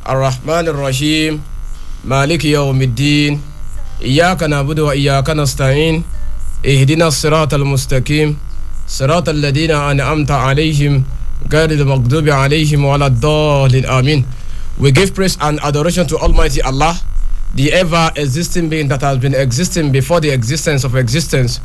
الرحمن الرحيم مالك يوم الدين إياك نعبد وإياك نستعين اهدنا الصراط المستقيم صراط الذين أنعمت عليهم غير المغضوب عليهم ولا الضالين آمين. We give praise and adoration to Almighty Allah, the ever-existing being that has been existing before the existence of existence.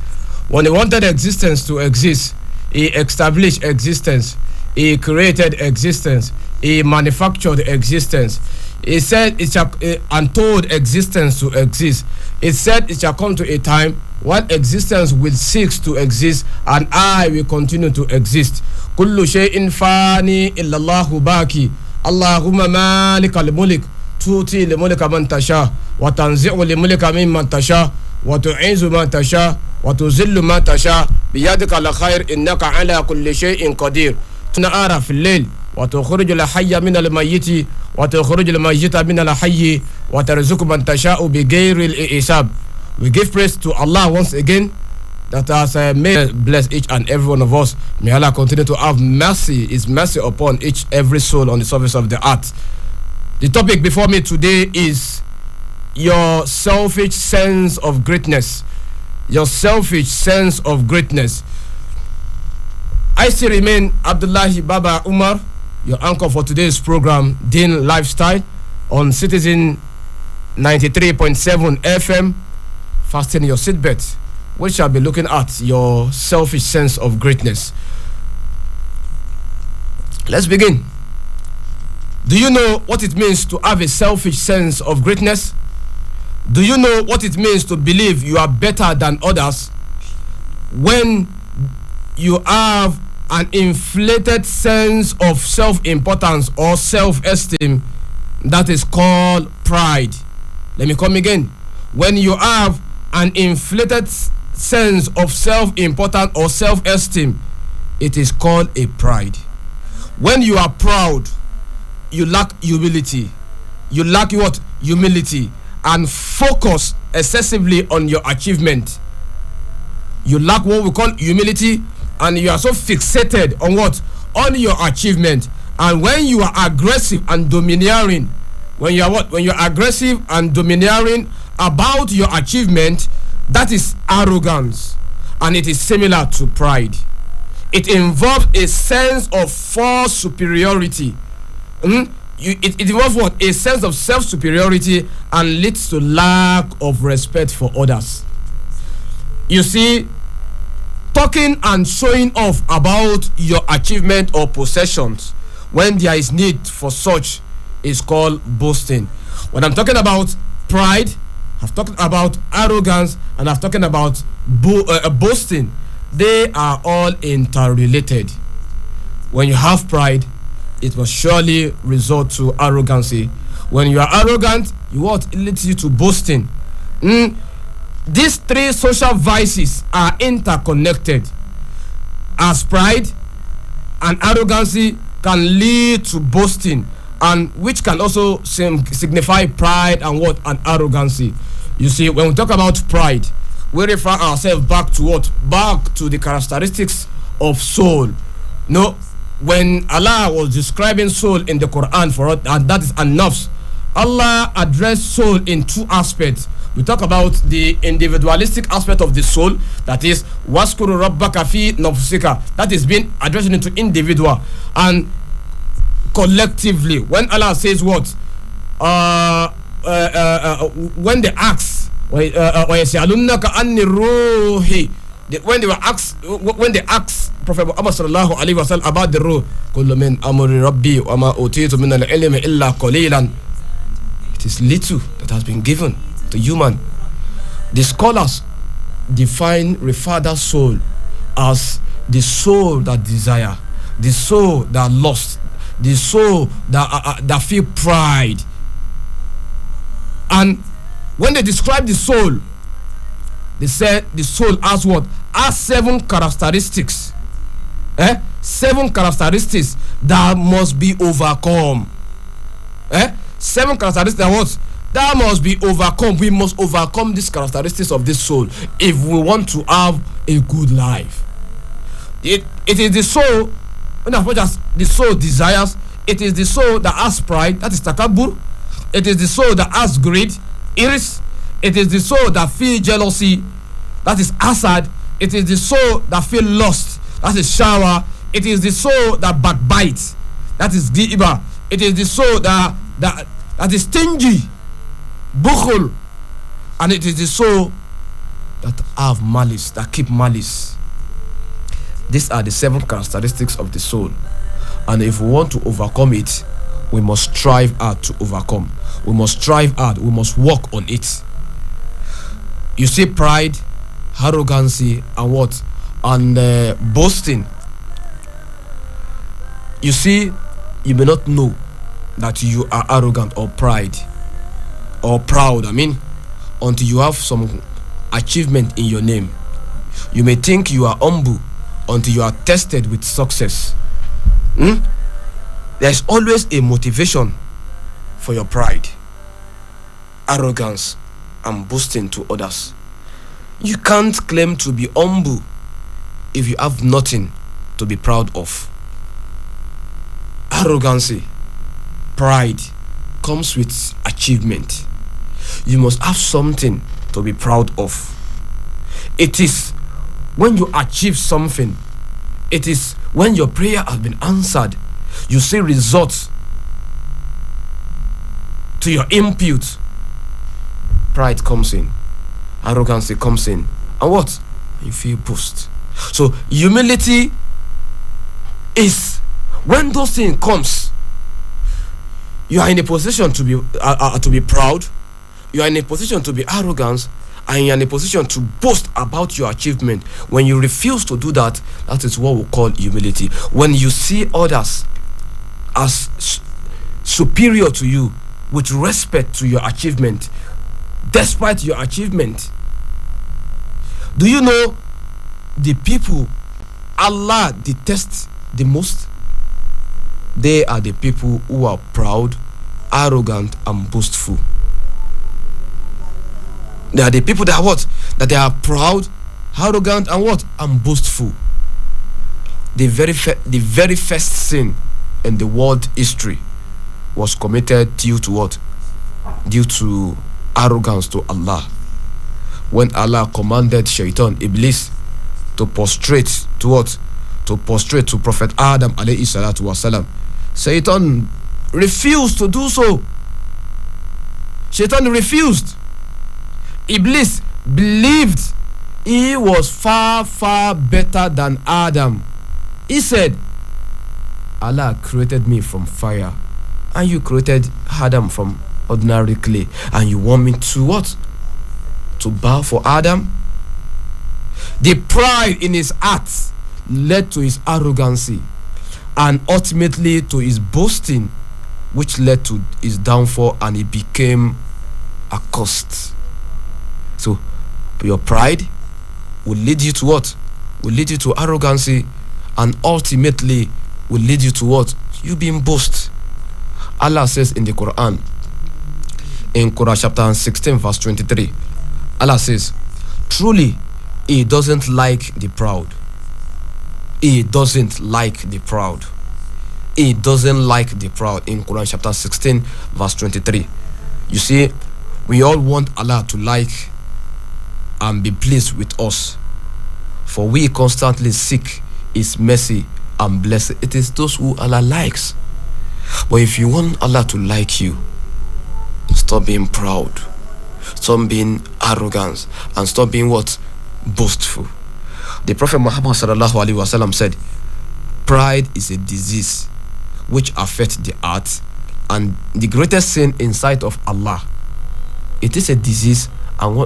When He wanted existence to exist, He established existence, He created existence, He manufactured existence. He said it shall and told existence to exist. It said it shall come to a time when existence will cease to exist and I will continue to exist. Kullu shay'in fani illa Allahu baki. Allahumma malik al-mulk tuti li-mulka man tasha wa tanzi'u li-mulka mimman tasha wa tu'izu man tasha wa tuzillu man tasha biyadika al-khair innaka ala kulli shay'in qadir. Tunara fil layl wa tukhriju al-hayya min al-mayyiti wa tukhriju al-mayyita min al-hayyi wa tarzuqu man tasha'u bighayri al-hisab. We give praise to Allah once again that has made bless each and every one of us. May Allah continue to have mercy, His mercy upon every soul on the surface of the earth. The topic before me today is your selfish sense of greatness. Your selfish sense of greatness. I still remain Abdullahi Baba Umar, your anchor for today's program, Din Lifestyle, on Citizen 93.7 FM. Fasten your seatbelt. We shall be looking at your selfish sense of greatness. Let's begin. Do you know what it means to have a selfish sense of greatness? Do you know what it means to believe you are better than others? When you have an inflated sense of self-importance or self-esteem, that is called pride. Let me come again. When you have an inflated sense of self-importance or self-esteem, it is called a pride. When you are proud, you lack humility. You lack what? Humility, and focus excessively on your achievement. You lack what we call humility, and you are so fixated on what? On your achievement. And when you are aggressive and domineering, when you are what? When you are aggressive and domineering about your achievement, that is arrogance, and it is similar to pride. It involves a sense of false superiority. It involves what? A sense of self-superiority, and leads to lack of respect for others. You see, talking and showing off about your achievement or possessions when there is need for such is called boasting. When I'm talking about pride, I've talked about arrogance, and I've talking about boasting. They are all interrelated. When you have pride, it will surely result to arrogancy. When you are arrogant, it leads you to boasting. These three social vices are interconnected, as pride and arrogancy can lead to boasting, and which can also signify pride and what? And arrogancy. You see, when we talk about pride, we refer ourselves back to what? Back to the characteristics of soul. No, when Allah was describing soul in the Quran for us, and that is an-nafs, Allah addressed soul in two aspects. We talk about the individualistic aspect of the soul, that is waskuru rabbaka fi nafsika, that is being addressed into individual, and collectively when Allah says what? When they ask, when they ask Prophet Muhammad sallallahu alaihi wasallam about the ruh, kullu min amri rabbi wa ma utitu min al-ilmi illa qalilan, it is little that has been given to human. The scholars refer that soul as the soul that desire, the soul that lust, the soul that feel pride. And when they describe the soul, they said the soul has what? Has 7 characteristics. 7 characteristics that must be overcome. 7 characteristics that what? That must be overcome. We must overcome these characteristics of this soul if we want to have a good life. It is the soul, in as much as the soul desires, It is the soul that has pride, that is takabur. It is the soul that has greed, iris. It is the soul that feel jealousy, that is asad. It is the soul that feel lust, that is shower. It is the soul that backbites, that is giba. It is the soul that is stingy, bukhul. And it is the soul that have malice, that keep malice. These are the 7 characteristics of the soul. And if we want to overcome it, we must strive hard to overcome. We must strive hard. We must work on it. You see, pride, arrogancy, and what? And boasting. You see, you may not know that you are arrogant or proud, until you have some achievement in your name. You may think you are humble until you are tested with success. There is always a motivation for your pride, arrogance, and boasting to others. You can't claim to be humble if you have nothing to be proud of. Arrogancy, pride comes with achievement. You must have something to be proud of. It is when you achieve something, it is when your prayer has been answered, you see results to your input. Pride comes in, arrogancy comes in, and what? You feel boast. So humility is when those things comes, you are in a position to be proud, you are in a position to be arrogant, and you are in a position to boast about your achievement. When you refuse to do that, that is what we call humility. When you see others as superior to you with respect to your achievement, despite your achievement. Do you know the people Allah detests the most? They are the people who are proud, arrogant, and boastful. They are the people that are what? That they are proud, arrogant, and what? And boastful. The very first sin in the world history was committed due to what? Due to arrogance to Allah. When Allah commanded Shaitan, Iblis, to prostrate to what? To prostrate to Prophet Adam alayhi salatu wasalam. Satan refused to do so. Shaitan refused. Iblis believed he was far, far better than Adam. He said, Allah created me from fire, and you created Adam from ordinary clay, and you want me to what? To bow for Adam? The pride in his heart led to his arrogancy, and ultimately to his boasting, which led to his downfall, and he became accursed. So your pride will lead you to what? Will lead you to arrogancy, and ultimately will lead you to what? You being boast. Allah says in the Quran, in Quran chapter 16 verse 23, Allah says, truly he doesn't like the proud. He doesn't like the proud. He doesn't like the proud. In Quran chapter 16 verse 23. You see, we all want Allah to like and be pleased with us, for we constantly seek his mercy and blessing. It is those who Allah likes. But if you want Allah to like you, stop being proud, stop being arrogant, and stop being what? Boastful. The Prophet Muhammad sallallahu alaihi wasallam said, pride is a disease which affects the heart, and the greatest sin in sight of Allah. It is a disease, and